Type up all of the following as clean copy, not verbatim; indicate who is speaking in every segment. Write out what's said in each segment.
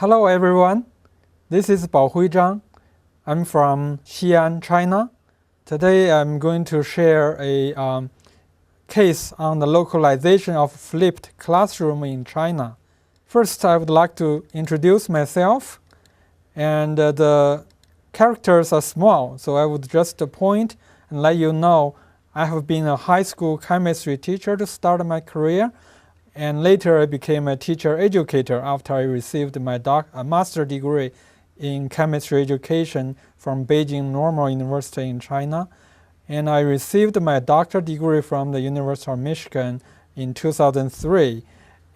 Speaker 1: Hello everyone, this is BaoHui. I'm from Xi'an, China. Today I'm going to share a case on the localization of flipped classroom in China. First, I would like to introduce myself, and the characters are small, so I would just point and let you know I have been a high school chemistry teacher to start my career, and later I became a teacher educator after I received my master degree in chemistry education from Beijing Normal University in China. And I received my doctorate degree from the University of Michigan in 2003.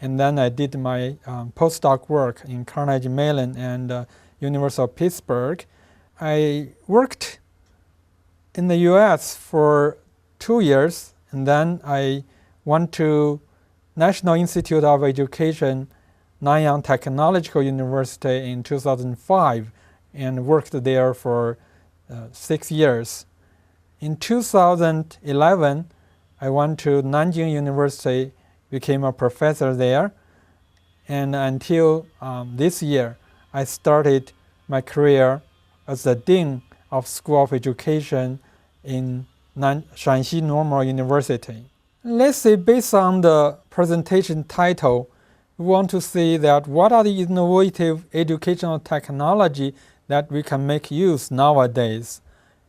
Speaker 1: And then I did my postdoc work in Carnegie Mellon and University of Pittsburgh. I worked in the US for 2 years, and then I went to National Institute of Education, Nanyang Technological University in 2005 and worked there for 6 years. In 2011, I went to Nanjing University, became a professor there, and until this year, I started my career as the Dean of School of Education in Shanxi Normal University. Let's say, based on the presentation title, we want to see that what are the innovative educational technology that we can make use nowadays.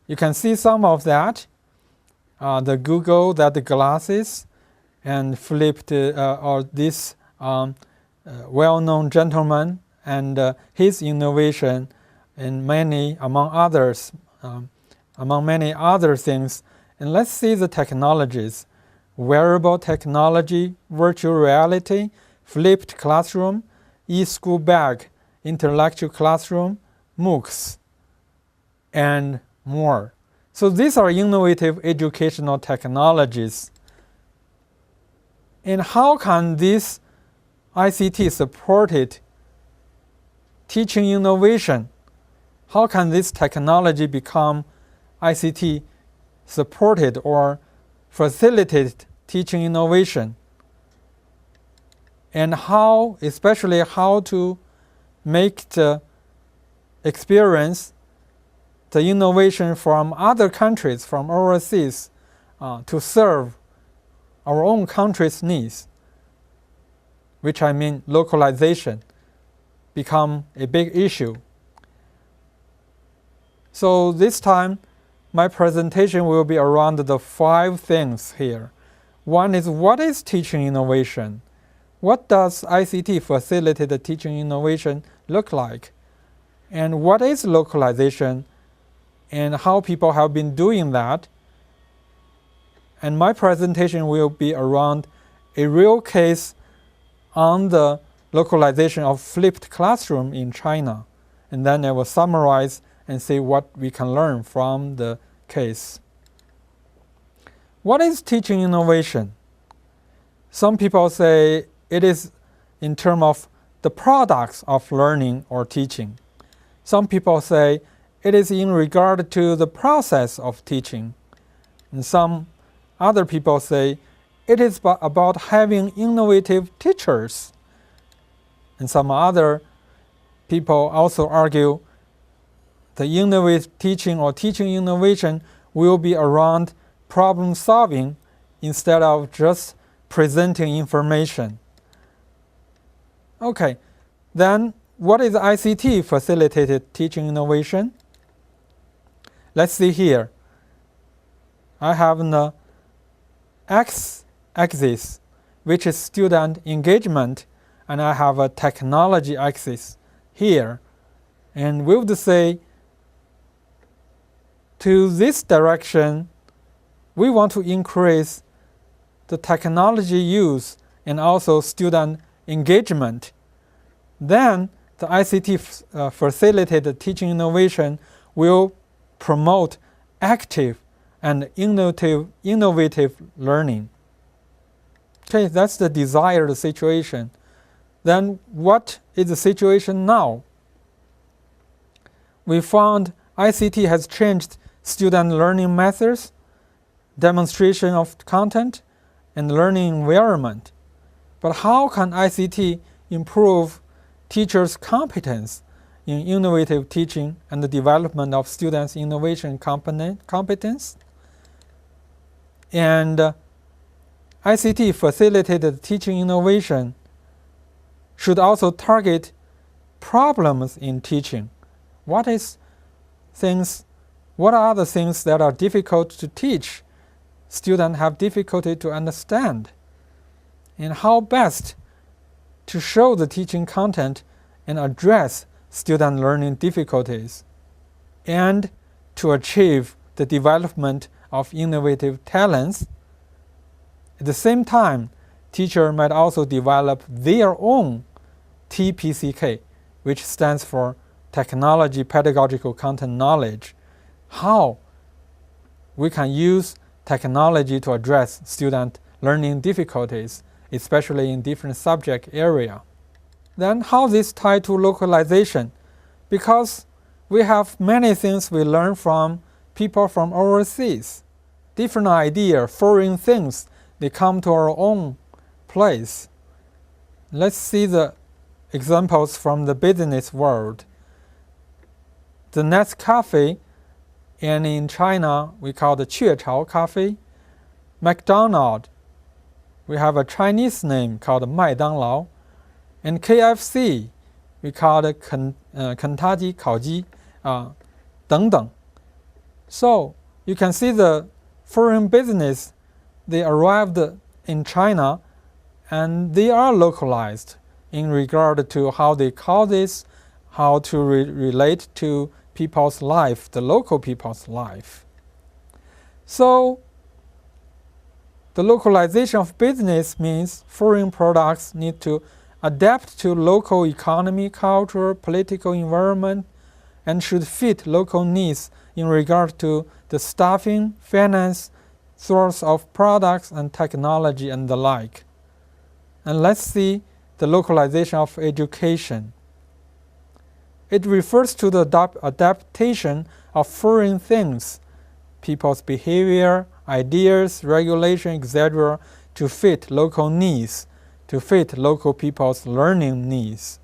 Speaker 1: You can see some of that, the Google, the glasses, and flipped, or this well-known gentleman and his innovation, and among many other things. And let's see the technologies. Wearable technology, virtual reality, flipped classroom, e-school bag, intellectual classroom, MOOCs, and more. So these are innovative educational technologies. And how can this ICT supported teaching innovation? How can this technology become ICT supported or facilitated teaching innovation? And especially how to make the experience, the innovation from other countries, from overseas, to serve our own country's needs, which I mean localization, become a big issue. So this time, my presentation will be around the 5 things here. One is, what is teaching innovation? What does ICT facilitated teaching innovation look like? And what is localization and how people have been doing that? And my presentation will be around a real case on the localization of flipped classroom in China. And then I will summarize and see what we can learn from the case. What is teaching innovation? Some people say it is in terms of the products of learning or teaching. Some people say it is in regard to the process of teaching. And some other people say it is about having innovative teachers. And some other people also argue the innovative teaching or teaching innovation will be around problem solving instead of just presenting information. Okay, then what is ICT facilitated teaching innovation? Let's see here. I have an x-axis, which is student engagement, and I have a technology axis here. And we would say, to this direction, we want to increase the technology use and also student engagement. Then the ICT facilitated teaching innovation will promote active and innovative learning. Okay, that's the desired situation. Then what is the situation now? We found ICT has changed student learning methods, demonstration of content, and learning environment. But how can ICT improve teachers' competence in innovative teaching and the development of students' innovation competence. And ICT facilitated teaching innovation should also target problems in teaching. What are the things that are difficult to teach, students have difficulty to understand, and how best to show the teaching content and address student learning difficulties, and to achieve the development of innovative talents. At the same time, teachers might also develop their own TPCK, which stands for Technology Pedagogical Content Knowledge, how we can use technology to address student learning difficulties, especially in different subject area. Then how this tie to localization? Because we have many things we learn from people from overseas. Different ideas, foreign things, they come to our own place. Let's see the examples from the business world. The Nescafe, and in China we call the Quechao coffee. McDonald's, we have a Chinese name called 麦当劳. And KFC, we call it 肯塔基烤鸡等等. So you can see the foreign business, they arrived in China and they are localized in regard to how they call this, how to relate to people's life, the local people's life. So the localization of business means foreign products need to adapt to local economy, culture, political environment, and should fit local needs in regard to the staffing, finance, source of products and technology and the like. And let's see the localization of education. It refers to the adaptation of foreign things, people's behavior, ideas, regulation, etc., to fit local needs, to fit local people's learning needs.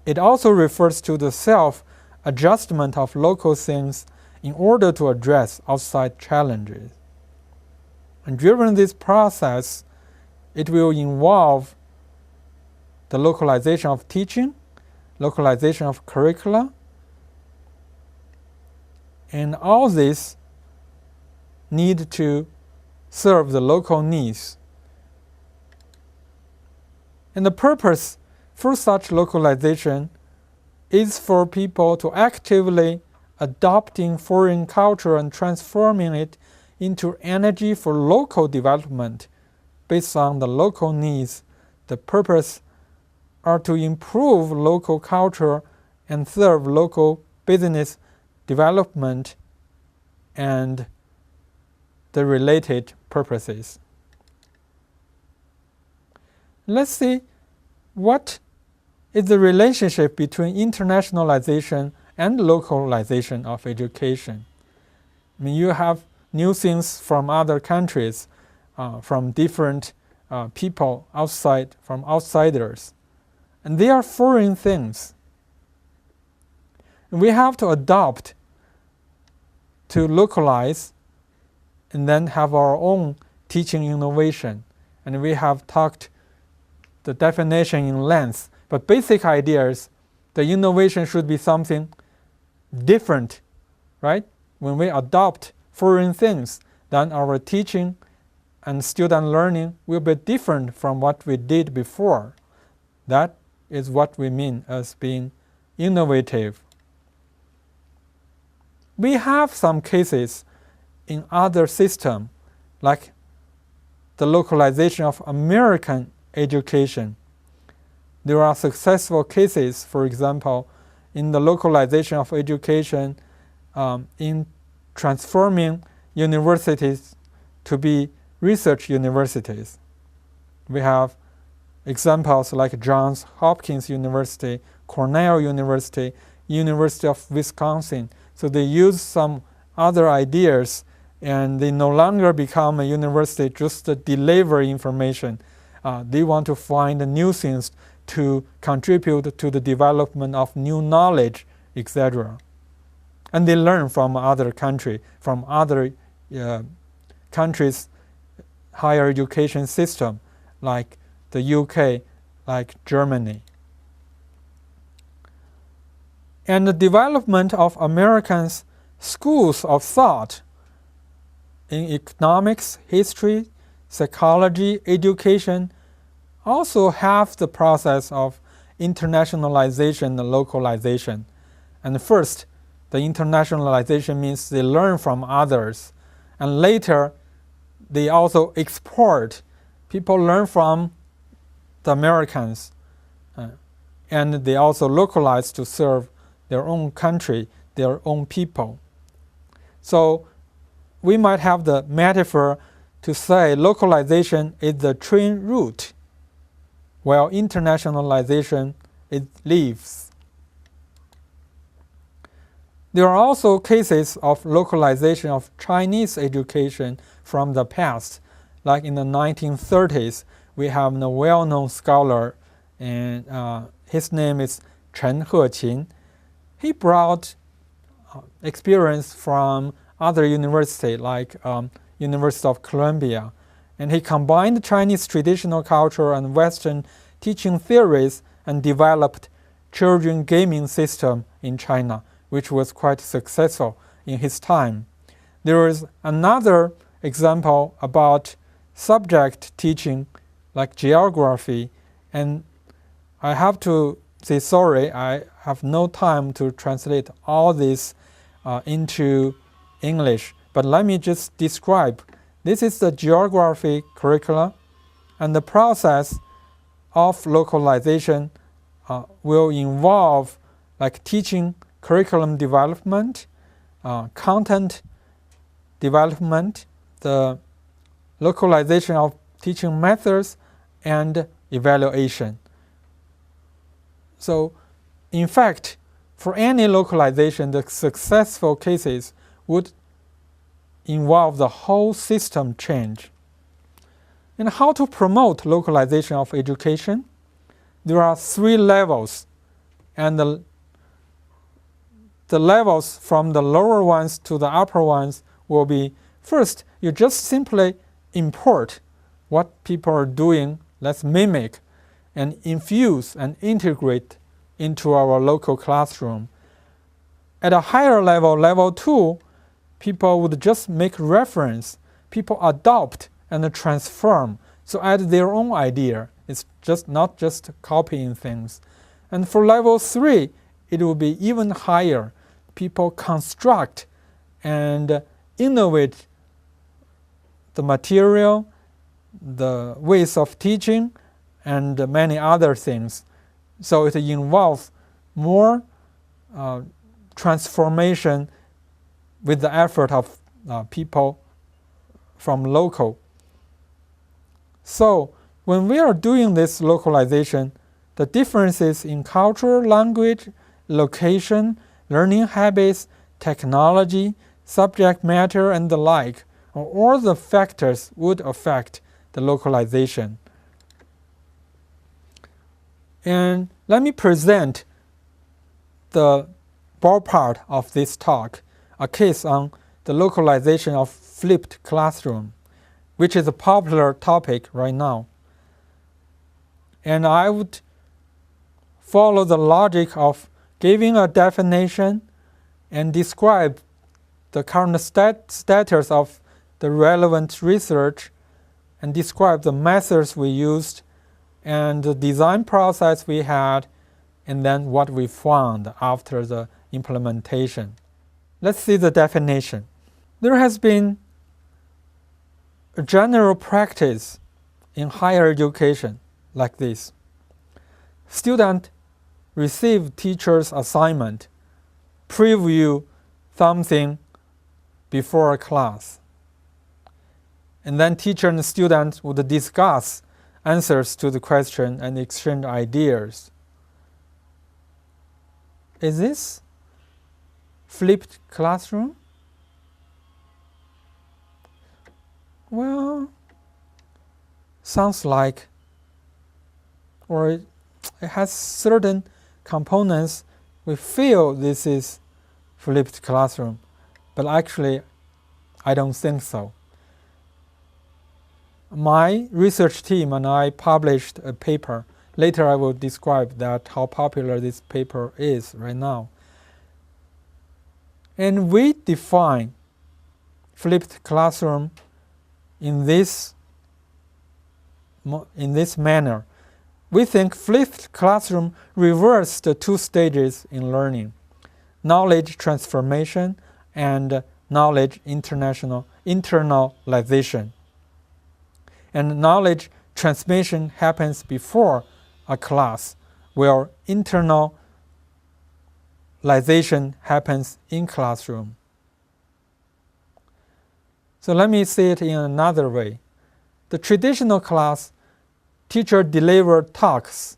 Speaker 1: It also refers to the self-adjustment of local things in order to address outside challenges. And during this process, it will involve the localization of teaching, localization of curricula, and all this need to serve the local needs. And the purpose for such localization is for people to actively adopting foreign culture and transforming it into energy for local development based on the local needs. The purpose are to improve local culture and serve local business development and the related purposes. Let's see what is the relationship between internationalization and localization of education. I mean, you have new things from other countries, from different people outside, from outsiders. And they are foreign things. And we have to adopt, to localize, and then have our own teaching innovation. And we have talked the definition in length, but basic ideas, the innovation should be something different, right? When we adopt foreign things, then our teaching and student learning will be different from what we did before. That is what we mean as being innovative. We have some cases in other systems, like the localization of American education. There are successful cases, for example, in the localization of education in transforming universities to be research universities. We have examples like Johns Hopkins University, Cornell University, University of Wisconsin. So they use some other ideas and they no longer become a university just to deliver information. They want to find new things to contribute to the development of new knowledge, etc. And they learn from other countries, from other countries' higher education system, like the UK, like Germany. And the development of Americans' schools of thought in economics, history, psychology, education also have the process of internationalization and localization. And first, the internationalization means they learn from others, and later they also export. People learn from the Americans, and they also localize to serve their own country, their own people. So we might have the metaphor to say localization is the train route, while internationalization it leaves. There are also cases of localization of Chinese education from the past. Like in the 1930s, we have a well-known scholar, and his name is Chen Heqin. He brought experience from other universities like University of Columbia, and he combined Chinese traditional culture and Western teaching theories and developed children gaming system in China, which was quite successful in his time. There is another example about subject teaching like geography, and I have to say sorry, I have no time to translate all this into English, but let me just describe. This is the geography curricula, and the process of localization will involve like teaching curriculum development, content development, the localization of teaching methods, and evaluation. So, in fact, for any localization, the successful cases would involve the whole system change. And how to promote localization of education? There are 3 levels, and the levels from the lower ones to the upper ones will be, first, you just simply import what people are doing, let's mimic, and infuse and integrate into our local classroom. At a higher level, level 2, people would just make reference, people adopt and transform, so add their own idea. It's just not just copying things. And for level 3, it will be even higher. People construct and innovate the material, the ways of teaching, and many other things. So it involves more transformation with the effort of people from local. So when we are doing this localization, the differences in culture, language, location, learning habits, technology, subject matter, and the like, all the factors would affect the localization. And let me present the ball part of this talk, a case on the localization of flipped classroom, which is a popular topic right now. And I would follow the logic of giving a definition and describe the current status of the relevant research, and describe the methods we used and the design process we had, and then what we found after the implementation. Let's see the definition. There has been a general practice in higher education like this. Student receive teacher's assignment, preview something before a class, and then teacher and student would discuss answers to the question and exchange ideas. Is this flipped classroom? Well, sounds like, or it has certain components. We feel this is flipped classroom, but actually I don't think so. My research team and I published a paper. Later I will describe that how popular this paper is right now. And we define flipped classroom in this manner. We think flipped classroom reverses the two stages in learning: knowledge transformation and knowledge internalization. And knowledge transmission happens before a class, where internalization happens in classroom. So let me say it in another way. The traditional class, teacher deliver talks,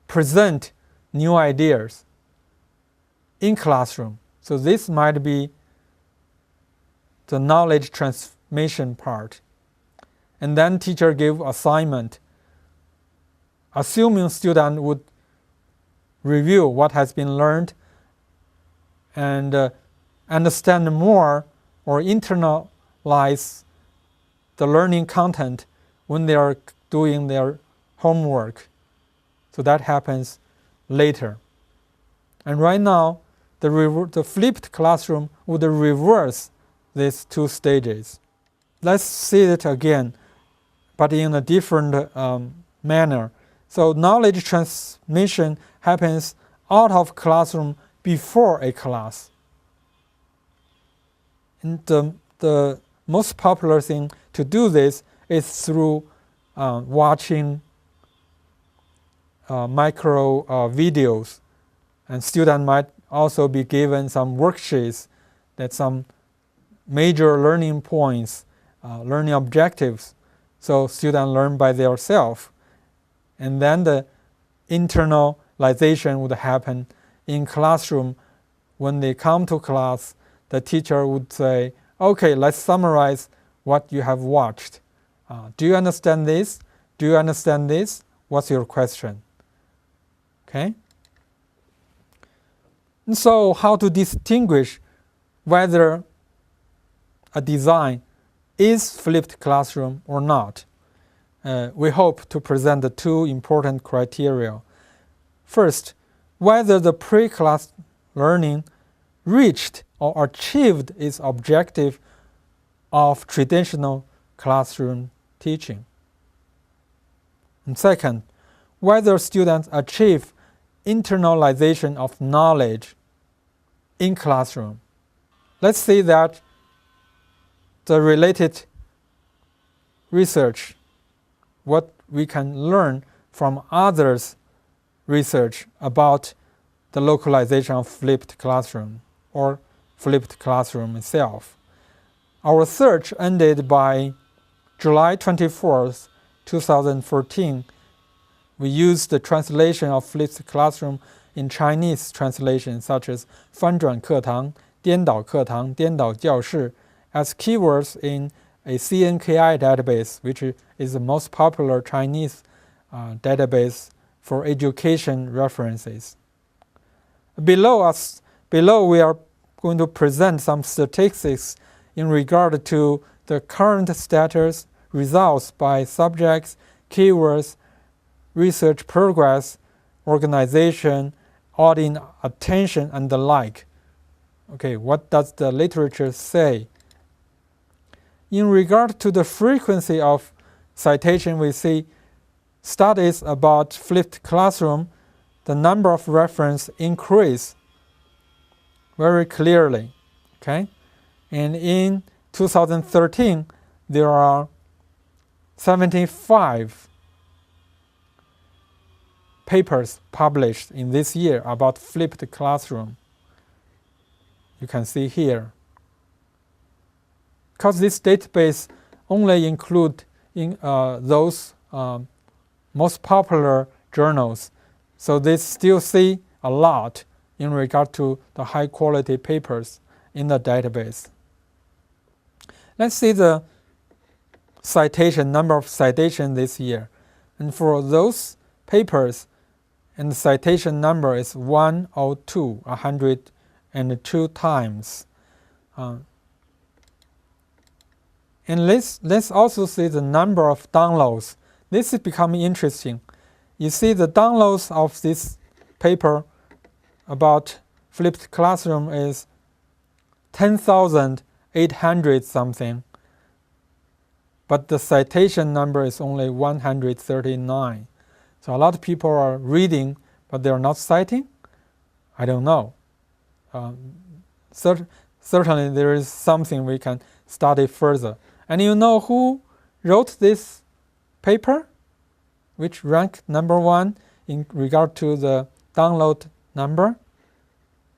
Speaker 1: present new ideas in classroom. So this might be the knowledge transmission part. And then teacher give assignment, assuming student would review what has been learned and understand more or internalize the learning content when they are doing their homework. So that happens later. And right now, the flipped classroom would reverse these two stages. Let's see it again, but in a different manner. So knowledge transmission happens out of classroom before a class. And the most popular thing to do this is through watching micro videos. And students might also be given some worksheets that some major learning points, learning objectives. So students learn by themselves. And then the internalization would happen in classroom. When they come to class, the teacher would say, okay, let's summarize what you have watched. Do you understand this? Do you understand this? What's your question? Okay? And so how to distinguish whether a design is flipped classroom or not? We hope to present the two important criteria. First, whether the pre-class learning reached or achieved its objective of traditional classroom teaching. And second, whether students achieve internalization of knowledge in classroom. Let's see that the related research, what we can learn from others' research about the localization of flipped classroom or flipped classroom itself. Our search ended by July 24th, 2014. We used the translation of flipped classroom in Chinese translation such as 翻转课堂, 颠倒课堂, 颠倒教室 as keywords in a CNKI database, which is the most popular Chinese database for education references. Below we are going to present some statistics in regard to the current status, results by subjects, keywords, research progress, organization, audience attention, and the like. Okay, what does the literature say? In regard to the frequency of citation, we see studies about flipped classroom, the number of reference increase very clearly. Okay? And in 2013, there are 75 papers published in this year about flipped classroom. You can see here. Because this database only includes those most popular journals, so they still see a lot in regard to the high quality papers in the database. Let's see the citation, number of citations this year. And for those papers, and the citation number is 102, 102 times. And let's also see the number of downloads. This is becoming interesting. You see the downloads of this paper about flipped classroom is 10,800 something, but the citation number is only 139. So a lot of people are reading, but they're not citing. I don't know. Certainly there is something we can study further. And you know who wrote this paper, which ranked number 1 in regard to the download number?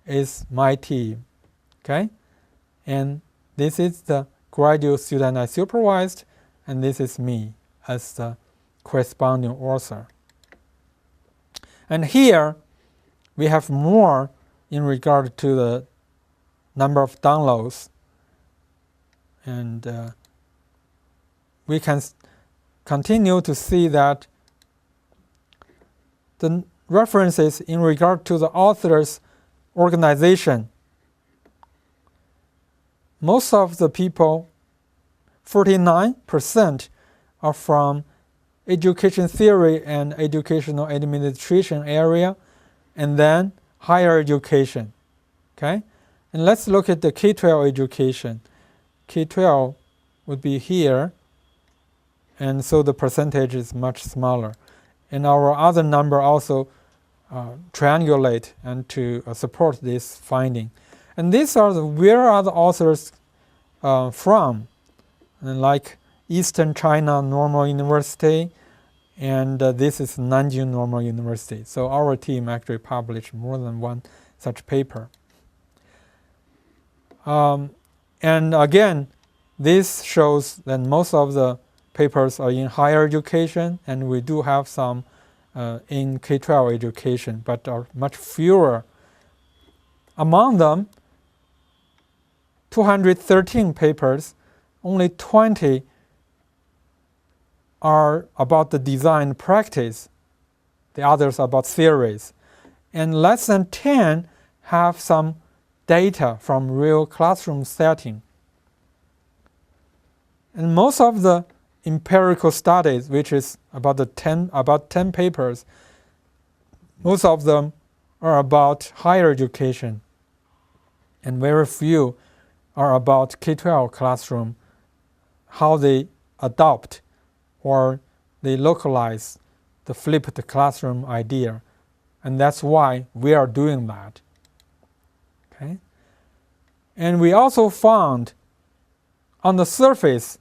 Speaker 1: Is my team. Okay? And this is the graduate student I supervised, and this is me as the corresponding author. And here we have more in regard to the number of downloads, and we can continue to see that the references in regard to the author's organization, most of the people, 49%, are from education theory and educational administration area, and then higher education. Okay? And let's look at the K-12 education. K-12 would be here, and so the percentage is much smaller. And our other number also triangulate and to support this finding. And these are where are the authors from? And like Eastern China Normal University, and this is Nanjing Normal University. So our team actually published more than one such paper. And again, this shows that most of the papers are in higher education, and we do have some in K-12 education, but are much fewer. Among them, 213 papers, only 20 are about the design practice. The others are about theories. And less than 10 have some data from real classroom setting. And most of the empirical studies, which is about 10 papers, most of them are about higher education, and very few are about K-12 classroom, how they adopt or they localize the flipped classroom idea. And that's why we are doing that. Okay? And we also found on the surface,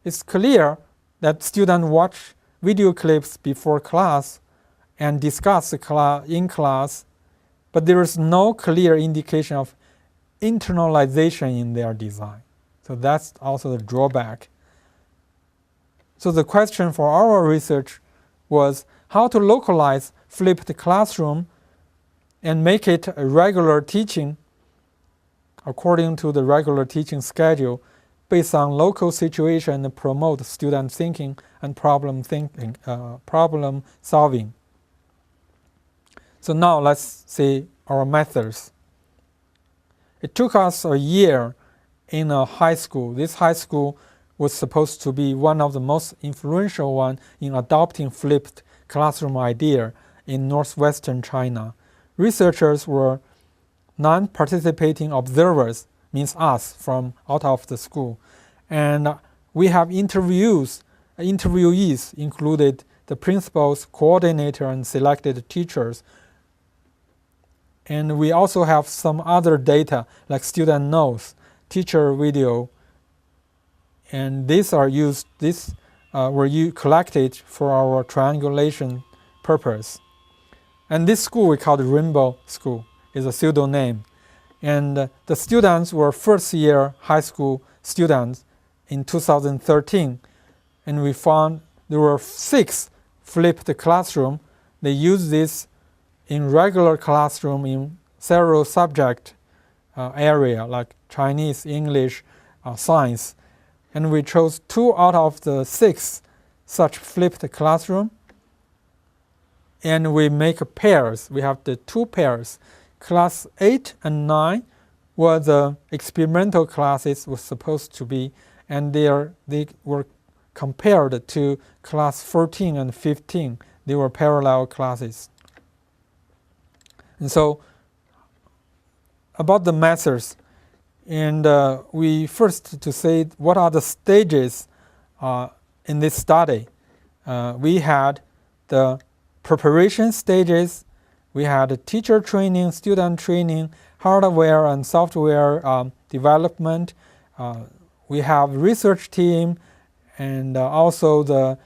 Speaker 1: it's clear that students watch video clips before class and discuss in class, but there is no clear indication of internalization in their design. So that's also the drawback. So the question for our research was how to localize flipped classroom and make it a regular teaching according to the regular teaching schedule based on local situation and promote student thinking and problem solving. So now let's see our methods. It took us a year in a high school. This high school was supposed to be one of the most influential one in adopting flipped classroom idea in northwestern China. Researchers were non-participating observers, means us from out of the school. And we have interviewees included the principals, coordinator, and selected teachers. And we also have some other data like student notes, teacher video, and these were collected for our triangulation purpose. And this school we called Rainbow School, is a pseudo name. And the students were first year high school students in 2013. And we found there were 6 flipped classroom. They used this in regular classroom in several subject area like Chinese, English, science. And we chose 2 out of the 6 such flipped classroom. and we make pairs. We have the 2 pairs. Class 8 and 9 were the experimental classes were supposed to be, and they were compared to class 14 and 15. They were parallel classes. And so about the methods, and we first to say what are the stages in this study. We had the preparation stages, we had teacher training, student training, hardware and software development. We have research team, and also the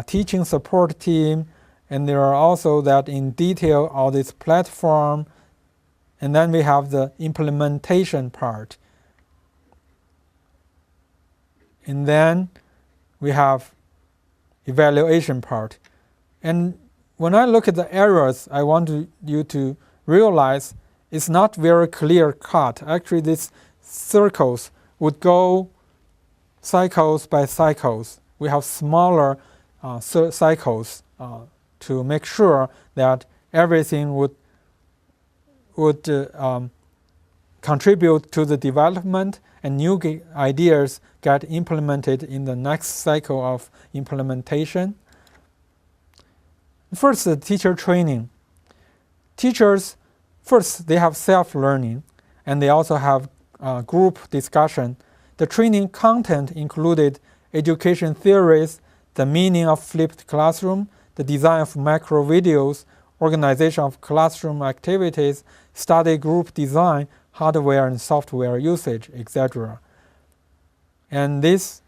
Speaker 1: teaching support team, and there are also that in detail all this platform, and then we have the implementation part. And then we have evaluation part. And when I look at the errors, I want you to realize it's not very clear cut. Actually, these circles would go cycles by cycles. We have smaller cycles to make sure that everything would contribute to the development, and new ideas get implemented in the next cycle of implementation. First, the teacher training. Teachers, first, they have self-learning, and they also have group discussion. The training content included education theories, the meaning of flipped classroom, the design of macro videos, organization of classroom activities, study group design, hardware and software usage, etc. And these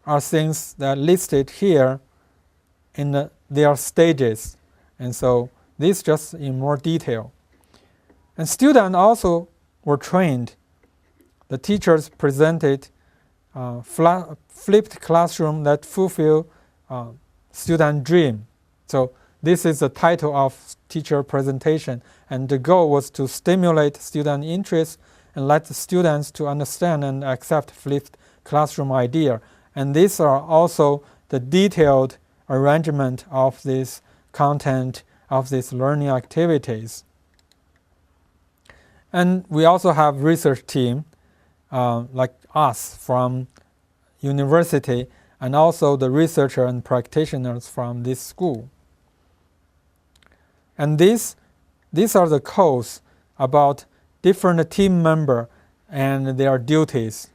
Speaker 1: are things that are listed here in their stages. And so this just in more detail. And students also were trained. The teachers presented flipped classroom that fulfill student dream. So this is the title of teacher presentation, and the goal was to stimulate student interest and let the students to understand and accept flipped classroom idea. And these are also the detailed arrangement of this content of these learning activities. And we also have research team like us from university, and also the researcher and practitioners from this school. And these are the codes about different team members and their duties,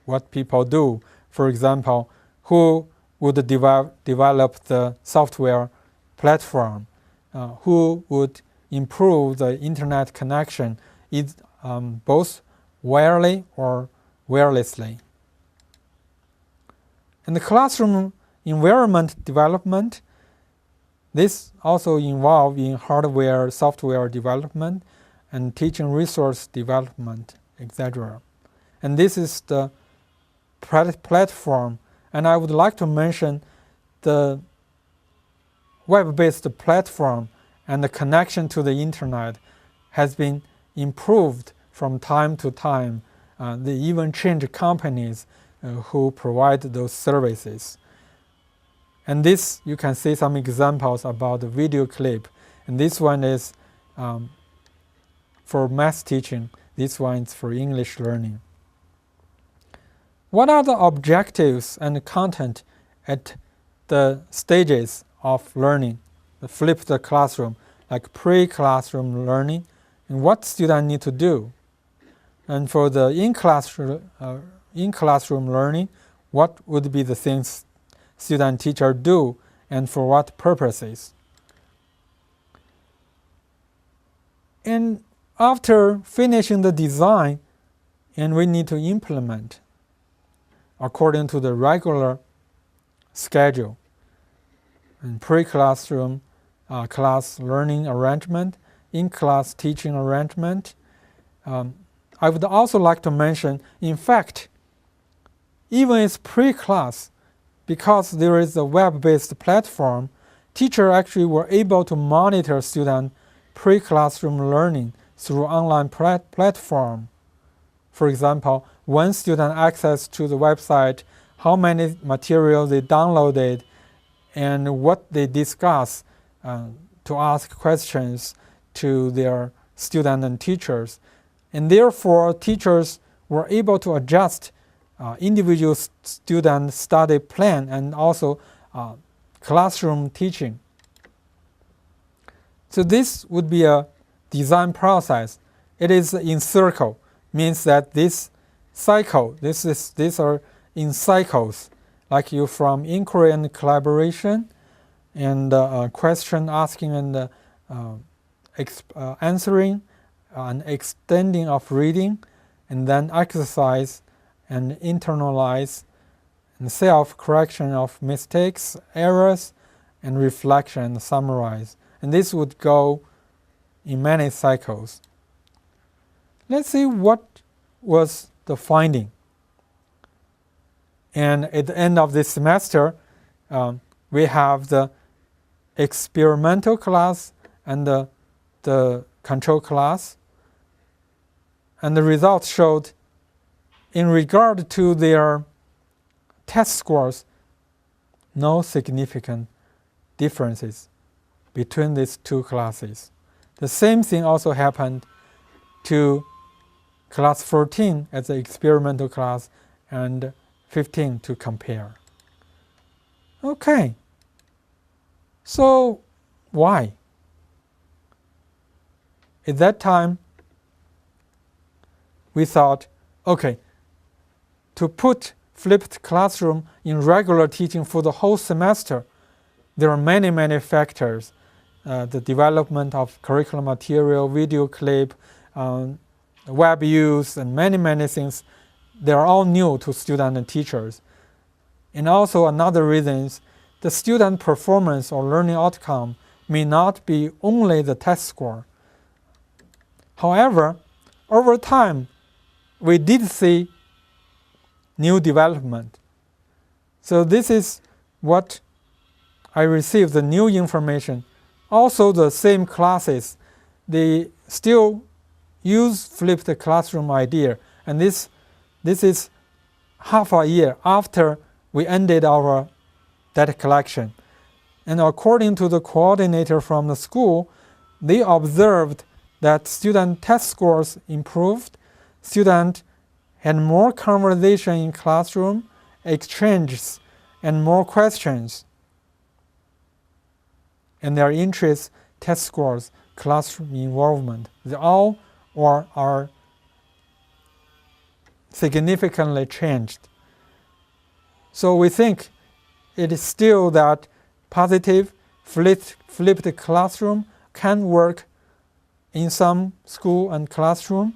Speaker 1: what people do. For example, who would develop the software platform, who would improve the internet connection, both wirely or wirelessly. And the classroom environment development, this also involves in hardware, software development, and teaching resource development, etc. And this is the platform. And I would like to mention the web-based platform and the connection to the internet has been improved from time to time. They even change companies who provide those services. And this, you can see some examples about the video clip. And this one is for math teaching. This one is for English learning. What are the objectives and content at the stages of learning, the flipped classroom, like pre-classroom learning, and what students need to do? And for the in-classroom learning, what would be the things student teacher do and for what purposes? And after finishing the design, and we need to implement according to the regular schedule and pre-classroom class learning arrangement, in-class teaching arrangement. I would also like to mention, in fact, even it's pre-class, because there is a web-based platform, teachers actually were able to monitor student pre-classroom learning through online platform. For example, when student access to the website, how many materials they downloaded, and what they discuss to to ask questions to their students and teachers. And therefore, teachers were able to adjust individual student study plan and also classroom teaching. So this would be a design process. It is in circle, means that this cycle, these are in cycles, like you from inquiry and collaboration, and question asking and answering, and extending of reading, and then exercise and internalize, and self-correction of mistakes, errors, and reflection and summarize. And this would go in many cycles. Let's see what was the finding. And at the end of this semester, we have the experimental class and the control class. And the results showed, in regard to their test scores, no significant differences between these two classes. The same thing also happened to class 14 as the experimental class and 15 to compare. Okay, so why? At that time, we thought, okay, to put flipped classroom in regular teaching for the whole semester, there are many, many factors. The development of curriculum material, video clip, web use, and many, many things. They are all new to students and teachers. And also another reason is the student performance or learning outcome may not be only the test score. However, over time, we did see new development. So this is what I received, the new information. Also the same classes, they still use flipped classroom idea. And this is half a year after we ended our data collection. And according to the coordinator from the school, they observed that student test scores improved, students had more conversation in classroom, exchanges, and more questions. And their interests, test scores, classroom involvement, they all are significantly changed. So we think it is still that positive flipped classroom can work in some school and classroom.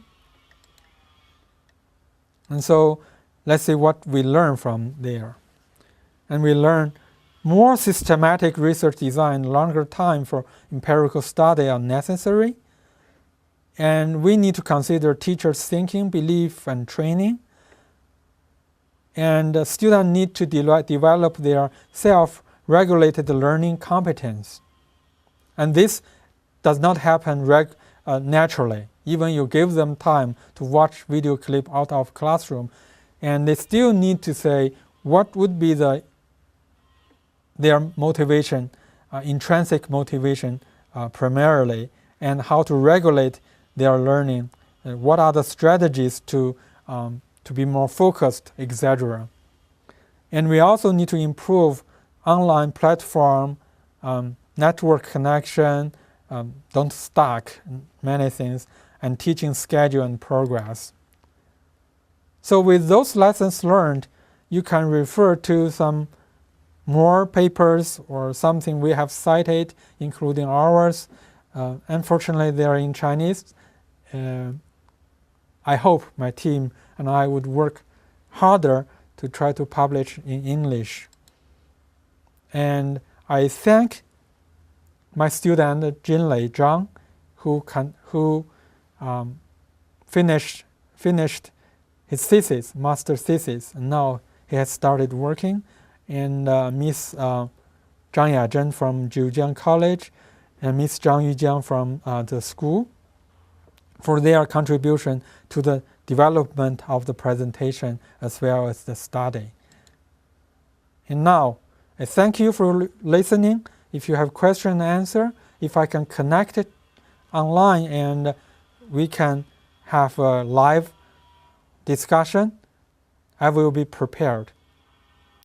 Speaker 1: And so let's see what we learn from there. And we learn more systematic research design, longer time for empirical study are necessary. And we need to consider teachers' thinking, belief, and training. And students need to develop their self-regulated learning competence. And this does not happen naturally. Even you give them time to watch video clip out of classroom, and they still need to say what would be their motivation, intrinsic motivation primarily, and how to regulate their learning, and what are the strategies to be more focused, etc. And we also need to improve online platform, network connection, don't stack many things, and teaching schedule and progress. So with those lessons learned, you can refer to some more papers or something we have cited, including ours. Unfortunately, they are in Chinese. I hope my team and I would work harder to try to publish in English. And I thank my student Jinlei Zhang, who finished his thesis, master thesis, and now he has started working. And Miss Zhang Yazhen from Zhejiang College, and Miss Zhang Yujiang from the school, for their contribution to the development of the presentation as well as the study. And now, I thank you for listening. If you have question and answer, if I can connect it online and we can have a live discussion, I will be prepared.